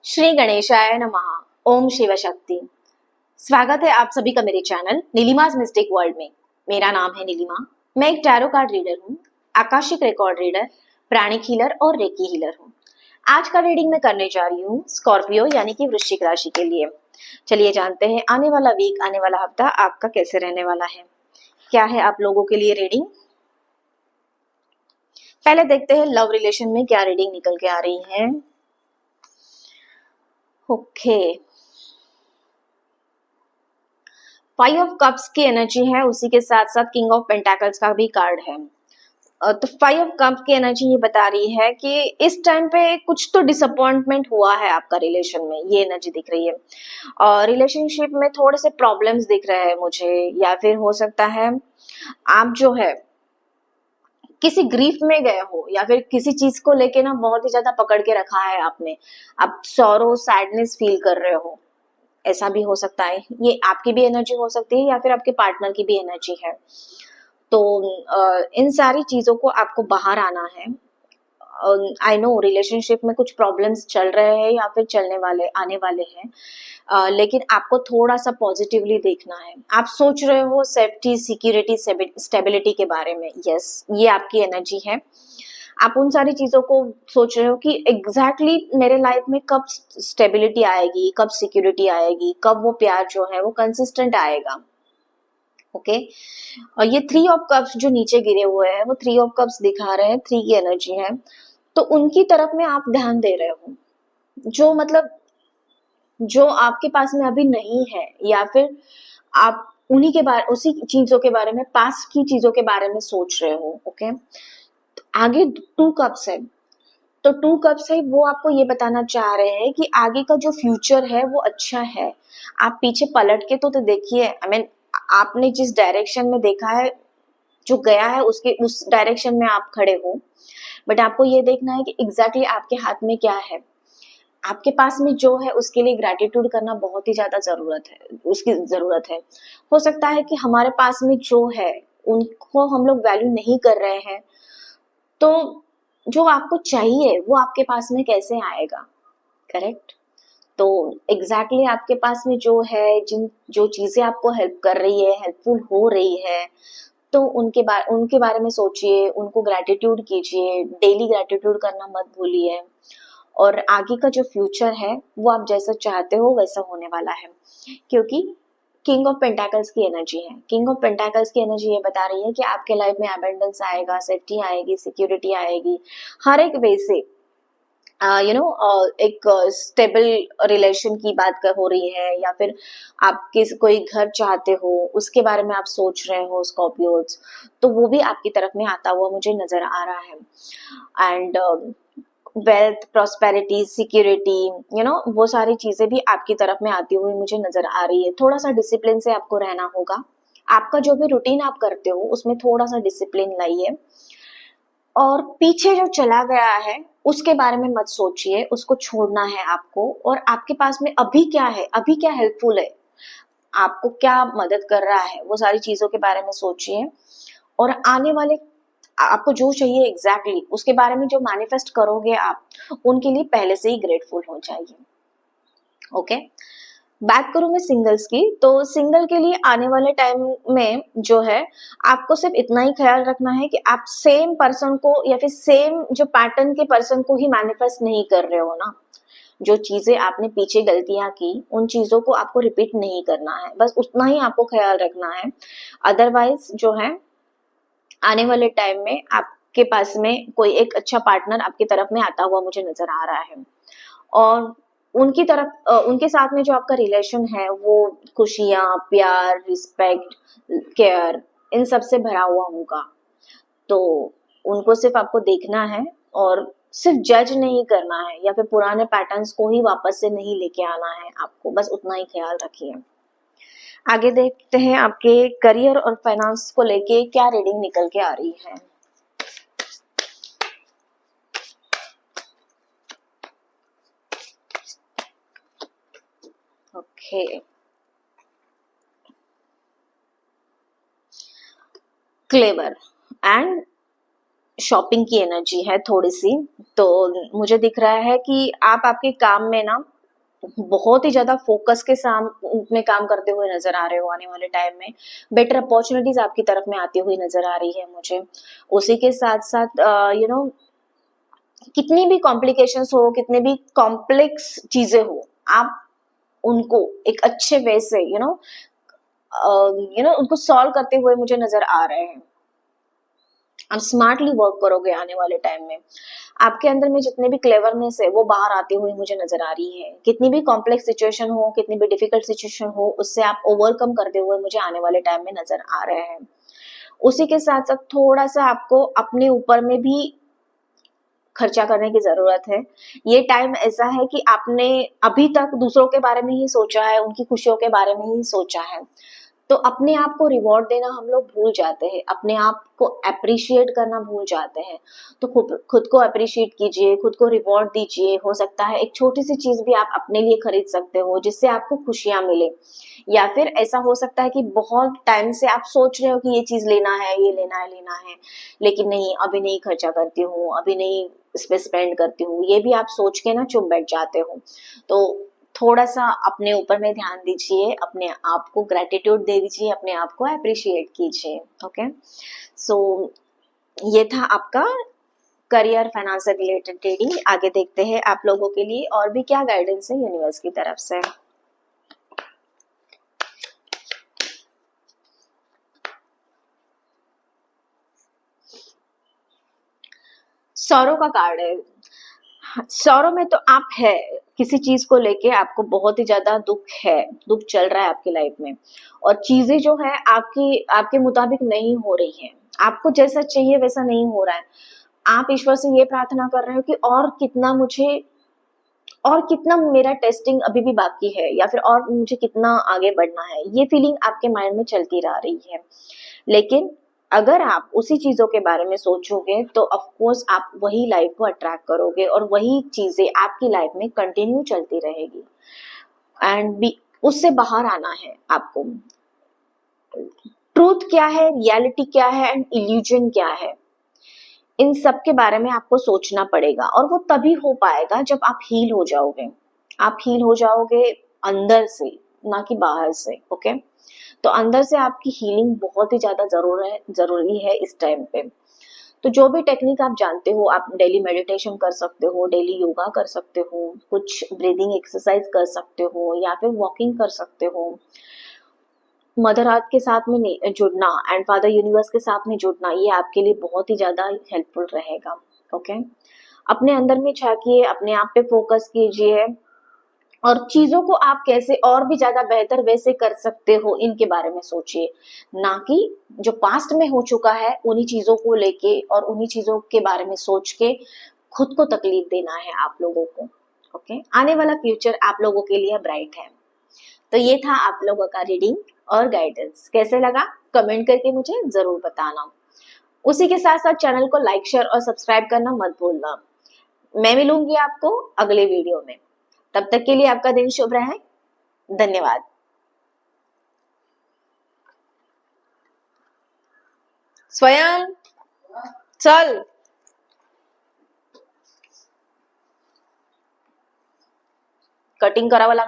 श्री गणेशाय नमः। ओम शिव शक्ति। स्वागत है आप सभी का मेरे चैनल नीलिमा's मिस्टिक वर्ल्ड में। मेरा नाम है नीलिमा। मैं एक टैरो कार्ड रीडर हूँ, आकाशिक रिकॉर्ड रीडर, प्राणिक हीलर और रेकी हीलर हूँ। आज का रीडिंग मैं करने जा रही हूँ स्कॉर्पियो यानी कि वृश्चिक राशि के लिए। चलिए जानते हैं आने वाला वीक, आने वाला हफ्ता आपका कैसे रहने वाला है, क्या है आप लोगों के लिए रीडिंग। पहले देखते हैं लव रिलेशन में क्या रीडिंग निकल के आ रही है। ओके, 5 ऑफ कप्स की एनर्जी है, उसी के साथ साथ किंग ऑफ पेंटाकल्स का भी कार्ड है। तो 5 ऑफ कप्स की एनर्जी ये बता रही है कि इस टाइम पे कुछ तो डिसअपॉइंटमेंट हुआ है आपका रिलेशन में, ये एनर्जी दिख रही है। और रिलेशनशिप में थोड़े से प्रॉब्लम्स दिख रहे हैं मुझे, या फिर हो सकता है आप जो है किसी ग्रीफ में गए हो, या फिर किसी चीज को लेके ना बहुत ही ज्यादा पकड़ के रखा है आपने, आप सॉरो सैडनेस फील कर रहे हो, ऐसा भी हो सकता है। ये आपकी भी एनर्जी हो सकती है या फिर आपके पार्टनर की भी एनर्जी है। तो इन सारी चीजों को आपको बाहर आना है। आई नो रिलेशनशिप में कुछ प्रॉब्लम्स चल रहे हैं या फिर चलने वाले आने वाले हैं, लेकिन आपको थोड़ा सा पॉजिटिवली देखना है। आप सोच रहे हो सेफ्टी, सिक्योरिटी, स्टेबिलिटी के बारे में। यस, ये आपकी एनर्जी है। आप उन सारी चीजों को सोच रहे हो कि एग्जैक्टली मेरे लाइफ में कब स्टेबिलिटी आएगी, कब सिक्योरिटी आएगी, कब वो प्यार जो है वो कंसिस्टेंट आएगा। ओके, और ये 3 ऑफ कप्स जो नीचे गिरे हुए हैं वो 3 ऑफ कप्स दिखा रहे हैं, 3 की एनर्जी है। तो उनकी तरफ में आप ध्यान दे रहे हो, जो मतलब जो आपके पास में अभी नहीं है, या फिर आप उन्हीं के बारे, उसी चीजों के बारे में, पास्ट की चीजों के बारे में सोच रहे हो। ओके, आगे 2 कप्स है, तो 2 कप्स है वो आपको ये बताना चाह रहे हैं कि आगे का जो फ्यूचर है वो अच्छा है। आप पीछे पलट के तो देखिए, आई मीन आपने जिस डायरेक्शन में देखा है, जो गया है उसके उस डायरेक्शन में आप खड़े हो, बट आपको ये देखना है कि एग्जैक्टली आपके हाथ में क्या है। आपके पास में जो है उसके लिए ग्रैटिट्यूड करना बहुत ही ज्यादा जरूरत है, उसकी जरूरत है। हो सकता है कि हमारे पास में जो है उनको हम लोग वैल्यू नहीं कर रहे हैं, तो जो आपको चाहिए वो आपके पास में कैसे आएगा, करेक्ट। तो एग्जैक्टली आपके पास में जो है, जिन जो चीजें आपको हेल्प कर रही है, हेल्पफुल हो रही है, तो उनके बारे में सोचिए, उनको ग्रैटिट्यूड कीजिए, डेली ग्रैटिट्यूड करना मत भूलिए। और आगे का जो फ्यूचर है वो आप जैसा चाहते हो वैसा होने वाला है, क्योंकि किंग ऑफ पेंटाकल्स की एनर्जी है। किंग ऑफ पेंटाकल्स की एनर्जी ये बता रही है कि आपके लाइफ में अबंडेंस आएगा, सेफ्टी आएगी, सिक्योरिटी आएगी, हर एक वे से एक स्टेबल रिलेशन की बात हो रही है, या फिर आप कोई घर चाहते हो उसके बारे में आप सोच रहे हो स्कॉर्पियोज, तो वो भी आपकी तरफ में आता हुआ मुझे नजर आ रहा है। एंड वेल्थ, प्रॉस्पेरिटी, सिक्योरिटी, वो सारी चीजें भी आपकी तरफ में आती हुई मुझे नजर आ रही है। थोड़ा सा डिसिप्लिन से आपको रहना होगा। आपका जो भी रूटीन आप करते हो उसमें थोड़ा सा डिसिप्लिन लाइए, और पीछे जो चला गया है उसके बारे में मत सोचिए, उसको छोड़ना है आपको। और आपके पास में अभी क्या है, अभी क्या हेल्पफुल है, आपको क्या मदद कर रहा है, वो सारी चीजों के बारे में सोचिए। और आने वाले आपको जो चाहिए एग्जैक्टली उसके बारे में जो मैनिफेस्ट करोगे आप, उनके लिए पहले से ही ग्रेटफुल हो जाइए। ओके, बात करूं मैं सिंगल्स की, तो सिंगल के लिए आने वाले टाइम में जो है आपको सिर्फ इतना ही ख्याल रखना है कि आप सेम पर्सन को या फिर सेम जो पैटर्न के पर्सन को ही मैनिफेस्ट नहीं कर रहे हो ना। जो चीजें आपने पीछे गलतियां की उन चीजों को आपको रिपीट नहीं करना है, बस उतना ही आपको ख्याल रखना है। अदरवाइज जो है आने वाले टाइम में आपके पास में कोई एक अच्छा पार्टनर आपकी तरफ में आता हुआ मुझे नजर आ रहा है, और उनकी तरफ उनके साथ में जो आपका रिलेशन है वो खुशियां, प्यार, रिस्पेक्ट, केयर, इन सब से भरा हुआ होगा। तो उनको सिर्फ आपको देखना है और सिर्फ जज नहीं करना है, या फिर पुराने पैटर्न्स को ही वापस से नहीं लेके आना है आपको, बस उतना ही ख्याल रखिए। आगे देखते हैं आपके करियर और फाइनेंस को लेके क्या रीडिंग निकल के आ रही है। ओके, क्लेवर एंड शॉपिंग की एनर्जी है थोड़ी सी। तो मुझे दिख रहा है कि आप आपके काम में ना बहुत ही ज्यादा फोकस के साथ में काम करते हुए नजर आ रहे हो आने वाले टाइम में। बेटर अपॉर्चुनिटीज आपकी तरफ में आती हुई नजर आ रही है मुझे। उसी के साथ साथ कितनी भी कॉम्प्लिकेशंस हो, कितने भी कॉम्प्लेक्स चीजें हो, आप उनको एक अच्छे वे से उनको सॉल्व करते हुए मुझे नजर आ रहे हैं। आप स्मार्टली वर्क करोगे आने वाले टाइम में। आपके अंदर में जितने भी क्लेवरनेस है वो बाहर आती हुई मुझे नजर आ रही है। कितनी भी कॉम्प्लेक्स सिचुएशन हो, कितनी भी डिफिकल्ट सिचुएशन हो, उससे आप ओवरकम करते हुए मुझे आने वाले टाइम में नजर आ रहे हैं। उसी के साथ साथ थोड़ा सा आपको अपने ऊपर में भी खर्चा करने की जरूरत है। ये टाइम ऐसा है कि आपने अभी तक दूसरों के बारे में ही सोचा है, उनकी खुशियों के बारे में ही सोचा है, तो अपने आप को रिवॉर्ड देना हम लोग भूल जाते हैं, अपने आप को अप्रिशिएट करना भूल जाते हैं। तो खुद को अप्रिशिएट कीजिए, खुद को रिवॉर्ड दीजिए। हो सकता है एक छोटी सी चीज भी आप अपने लिए खरीद सकते हो जिससे आपको खुशियां मिले। या फिर ऐसा हो सकता है कि बहुत टाइम से आप सोच रहे हो कि ये चीज लेना है, ये लेना है, लेकिन नहीं, अभी नहीं खर्चा करती हूँ, अभी नहीं इस पे स्पेंड करती हूँ, ये भी आप सोच के ना चुप बैठ जाते हो। तो थोड़ा सा अपने ऊपर में ध्यान दीजिए, अपने आप को ग्रेटिट्यूड दे दीजिए, अपने आप को अप्रिशिएट कीजिए। ओके, सो ये था आपका करियर फाइनेंस से रिलेटेड रीडिंग। आगे देखते हैं आप लोगों के लिए और भी क्या गाइडेंस है यूनिवर्स की तरफ से। सौरों का कार्ड है। सौरों में तो आप है, किसी चीज को लेके आपको बहुत ही ज्यादा दुख है, दुख चल रहा है आपकी लाइफ में, और चीजें जो है आपके मुताबिक नहीं हो रही है, आपको जैसा चाहिए वैसा नहीं हो रहा है। आप ईश्वर से ये प्रार्थना कर रहे हो कि और कितना मेरा टेस्टिंग अभी भी बाकी है, या फिर और मुझे कितना आगे बढ़ना है। ये फीलिंग आपके माइंड में चलती रह रही है। लेकिन अगर आप उसी चीजों के बारे में सोचोगे तो ऑफ कोर्स आप वही लाइफ को अट्रैक्ट करोगे और वही चीजें आपकी लाइफ में कंटिन्यू चलती रहेगी। एंड उससे बाहर आना है आपको। ट्रूथ क्या है, रियलिटी क्या है एंड इल्यूजन क्या है, इन सब के बारे में आपको सोचना पड़ेगा। और वो तभी हो पाएगा जब आप हील हो जाओगे। आप हील हो जाओगे अंदर से, ना कि बाहर से। ओके, तो अंदर से आपकी हीलिंग बहुत ही ज्यादा जरूरी है इस टाइम पे। तो जो भी टेक्निक आप जानते हो, आप डेली मेडिटेशन कर सकते हो, डेली योगा कर सकते हो, कुछ ब्रीदिंग एक्सरसाइज कर सकते हो, या फिर वॉकिंग कर सकते हो। मदर अर्थ के साथ में जुड़ना एंड फादर यूनिवर्स के साथ में जुड़ना, ये आपके लिए बहुत ही ज्यादा हेल्पफुल रहेगा। ओके, अपने अंदर में झांकिए, अपने आप पे फोकस कीजिए और चीजों को आप कैसे और भी ज्यादा बेहतर वैसे कर सकते हो इनके बारे में सोचिए, ना कि जो पास्ट में हो चुका है उन्हीं चीजों को लेके और उन्हीं चीजों के बारे में सोच के खुद को तकलीफ देना है आप लोगों को। ओके, आने वाला फ्यूचर आप लोगों के लिए ब्राइट है। तो ये था आप लोगों का रीडिंग और गाइडेंस। कैसे लगा कमेंट करके मुझे जरूर बताना। उसी के साथ साथ चैनल को लाइक, शेयर और सब्सक्राइब करना मत भूलना। मैं मिलूंगी आपको अगले वीडियो में। तब तक के लिए आपका दिन शुभ रहे। धन्यवाद। स्वयं चल, कटिंग करावं लागणार।